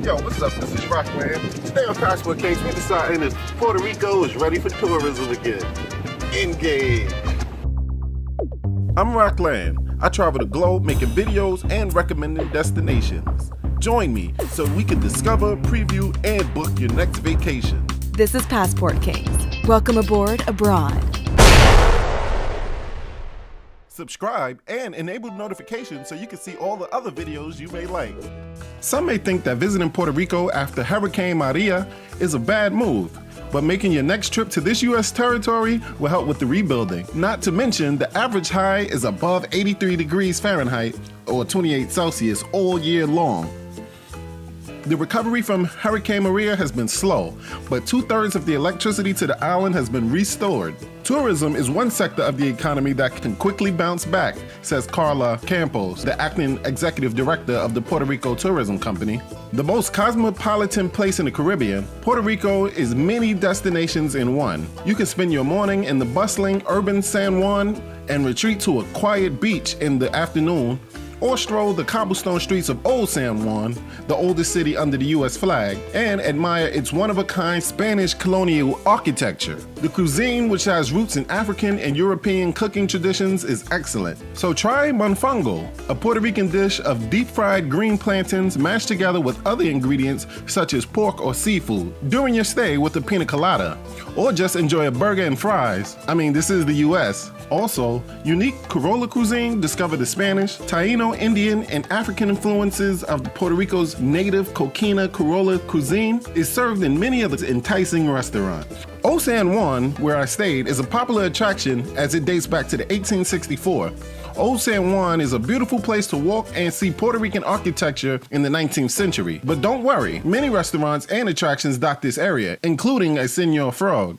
Yo, what's up? This is Rockland. Today on Passport Case, we decided that Puerto Rico is ready for tourism again. Engage. I'm Rockland. I travel the globe making videos and recommending destinations. Join me so we can discover, preview, and book your next vacation. This is Passport Case. Welcome aboard abroad. Subscribe and enable notifications so you can see all the other videos you may like. Some may think that visiting Puerto Rico after Hurricane Maria is a bad move, but making your next trip to this U.S. territory will help with the rebuilding. Not to mention, the average high is above 83 degrees Fahrenheit or 28 Celsius all year long. The recovery from Hurricane Maria has been slow, but 2/3 of the electricity to the island has been restored. Tourism is one sector of the economy that can quickly bounce back, says Carla Campos, the acting executive director of the Puerto Rico Tourism Company. The most cosmopolitan place in the Caribbean, Puerto Rico is many destinations in one. You can spend your morning in the bustling urban San Juan and retreat to a quiet beach in the afternoon, or stroll the cobblestone streets of Old San Juan, the oldest city under the U.S. flag, and admire its one-of-a-kind Spanish colonial architecture. The cuisine, which has roots in African and European cooking traditions, is excellent. So try monfango, a Puerto Rican dish of deep-fried green plantains mashed together with other ingredients such as pork or seafood during your stay with a pina colada, or just enjoy a burger and fries. I mean, this is the U.S. Also, unique Corolla cuisine, discover the Spanish, Taino, Indian, and African influences of Puerto Rico's native coquina Corolla cuisine is served in many of its enticing restaurants. Old San Juan, where I stayed, is a popular attraction as it dates back to the 1864. Old San Juan is a beautiful place to walk and see Puerto Rican architecture in the 19th century. But don't worry, many restaurants and attractions dot this area, including a Señor Frog.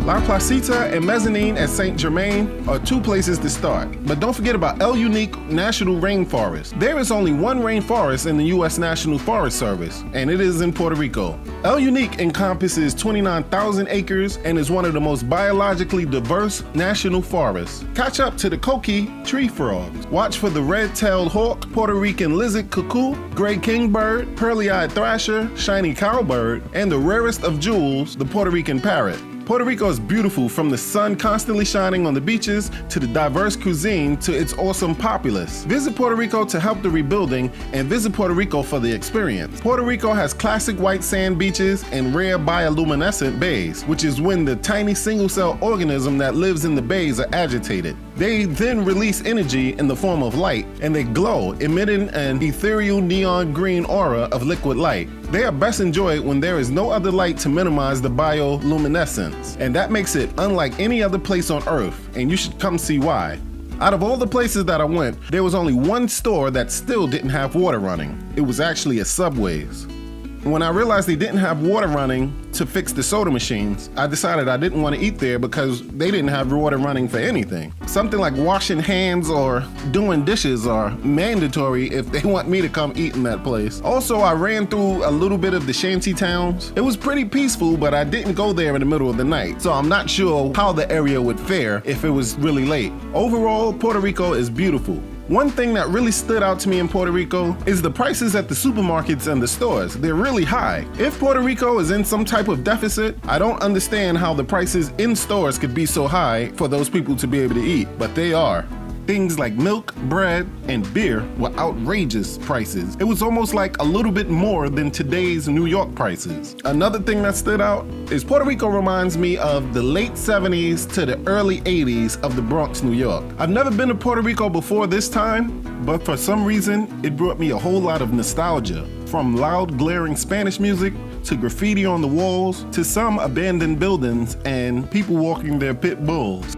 La Placita and Mezzanine at Saint Germain are two places to start. But don't forget about El Unique National Rainforest. There is only one rainforest in the U.S. National Forest Service, and it is in Puerto Rico. El Unique encompasses 29,000 acres and is one of the most biologically diverse national forests. Catch up to the coqui tree frogs. Watch for the red-tailed hawk, Puerto Rican lizard cuckoo, gray kingbird, pearly-eyed thrasher, shiny cowbird, and the rarest of jewels, the Puerto Rican parrot. Puerto Rico is beautiful, from the sun constantly shining on the beaches to the diverse cuisine to its awesome populace. Visit Puerto Rico to help the rebuilding and visit Puerto Rico for the experience. Puerto Rico has classic white sand beaches and rare bioluminescent bays, which is when the tiny single-cell organism that lives in the bays are agitated. They then release energy in the form of light, and they glow, emitting an ethereal neon green aura of liquid light. They are best enjoyed when there is no other light to minimize the bioluminescence, and that makes it unlike any other place on Earth, and you should come see why. Out of all the places that I went, there was only one store that still didn't have water running. It was actually a Subway's. When I realized they didn't have water running to fix the soda machines, I decided I didn't want to eat there because they didn't have water running for anything. Something like washing hands or doing dishes are mandatory if they want me to come eat in that place. Also, I ran through a little bit of the shanty towns. It was pretty peaceful, but I didn't go there in the middle of the night, so I'm not sure how the area would fare if it was really late. Overall, Puerto Rico is beautiful. One thing that really stood out to me in Puerto Rico is the prices at the supermarkets and the stores. They're really high. If Puerto Rico is in some type of deficit, I don't understand how the prices in stores could be so high for those people to be able to eat, but they are. Things like milk, bread, and beer were outrageous prices. It was almost like a little bit more than today's New York prices. Another thing that stood out is Puerto Rico reminds me of the late 70s to the early 80s of the Bronx, New York. I've never been to Puerto Rico before this time, but for some reason, it brought me a whole lot of nostalgia. From loud, glaring Spanish music, to graffiti on the walls, to some abandoned buildings and people walking their pit bulls.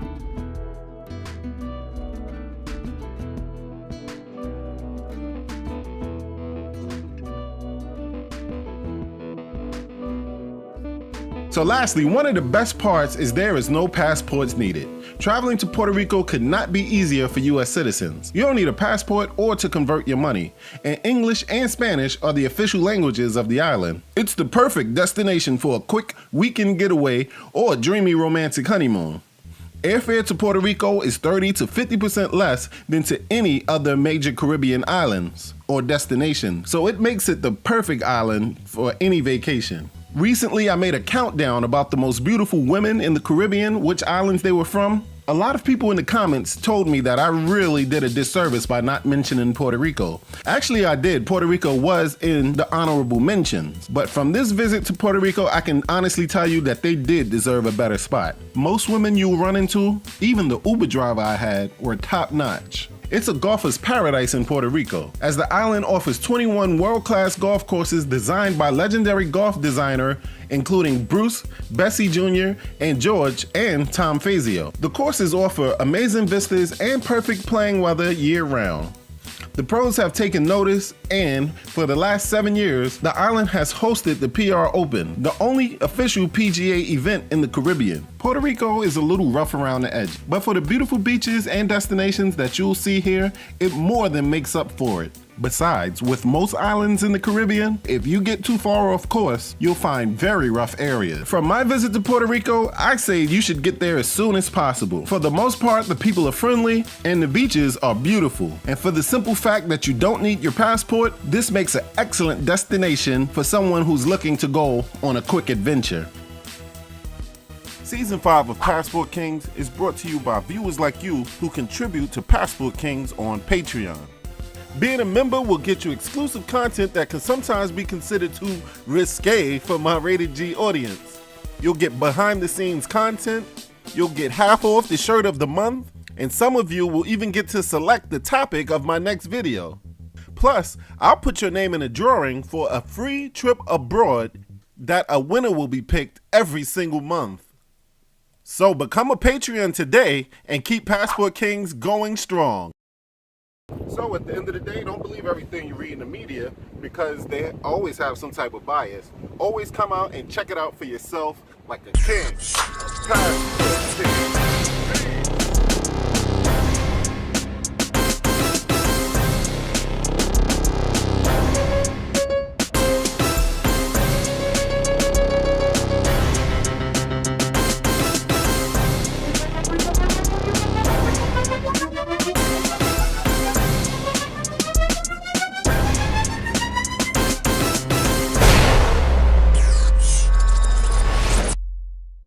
So lastly, one of the best parts is there is no passports needed. Traveling to Puerto Rico could not be easier for US citizens. You don't need a passport or to convert your money, and English and Spanish are the official languages of the island. It's the perfect destination for a quick weekend getaway or a dreamy romantic honeymoon. Airfare to Puerto Rico is 30 to 50% less than to any other major Caribbean islands or destination, so it makes it the perfect island for any vacation. Recently, I made a countdown about the most beautiful women in the Caribbean, which islands they were from. A lot of people in the comments told me that I really did a disservice by not mentioning Puerto Rico. Actually, I did. Puerto Rico was in the honorable mentions. But from this visit to Puerto Rico, I can honestly tell you that they did deserve a better spot. Most women you'll run into, even the Uber driver I had, were top notch. It's a golfer's paradise in Puerto Rico, as the island offers 21 world-class golf courses designed by legendary golf designer including Bruce, Bessie Jr., and George, and Tom Fazio. The courses offer amazing vistas and perfect playing weather year-round. The pros have taken notice, and for the last 7 years, the island has hosted the PR Open, the only official PGA event in the Caribbean. Puerto Rico is a little rough around the edge, but for the beautiful beaches and destinations that you'll see here, it more than makes up for it. Besides, with most islands in the Caribbean, if you get too far off course, you'll find very rough areas. From my visit to Puerto Rico, I say you should get there as soon as possible. For the most part, the people are friendly and the beaches are beautiful. And for the simple fact that you don't need your passport, this makes an excellent destination for someone who's looking to go on a quick adventure. Season 5 of Passport Kings is brought to you by viewers like you who contribute to Passport Kings on Patreon. Being a member will get you exclusive content that can sometimes be considered too risque for my rated G audience. You'll get behind the scenes content, you'll get half off the shirt of the month, and some of you will even get to select the topic of my next video. Plus, I'll put your name in a drawing for a free trip abroad that a winner will be picked every single month. So become a Patreon today and keep Passport Kings going strong. So at the end of the day, don't believe everything you read in the media because they always have some type of bias. Always come out and check it out for yourself like a king. Passport.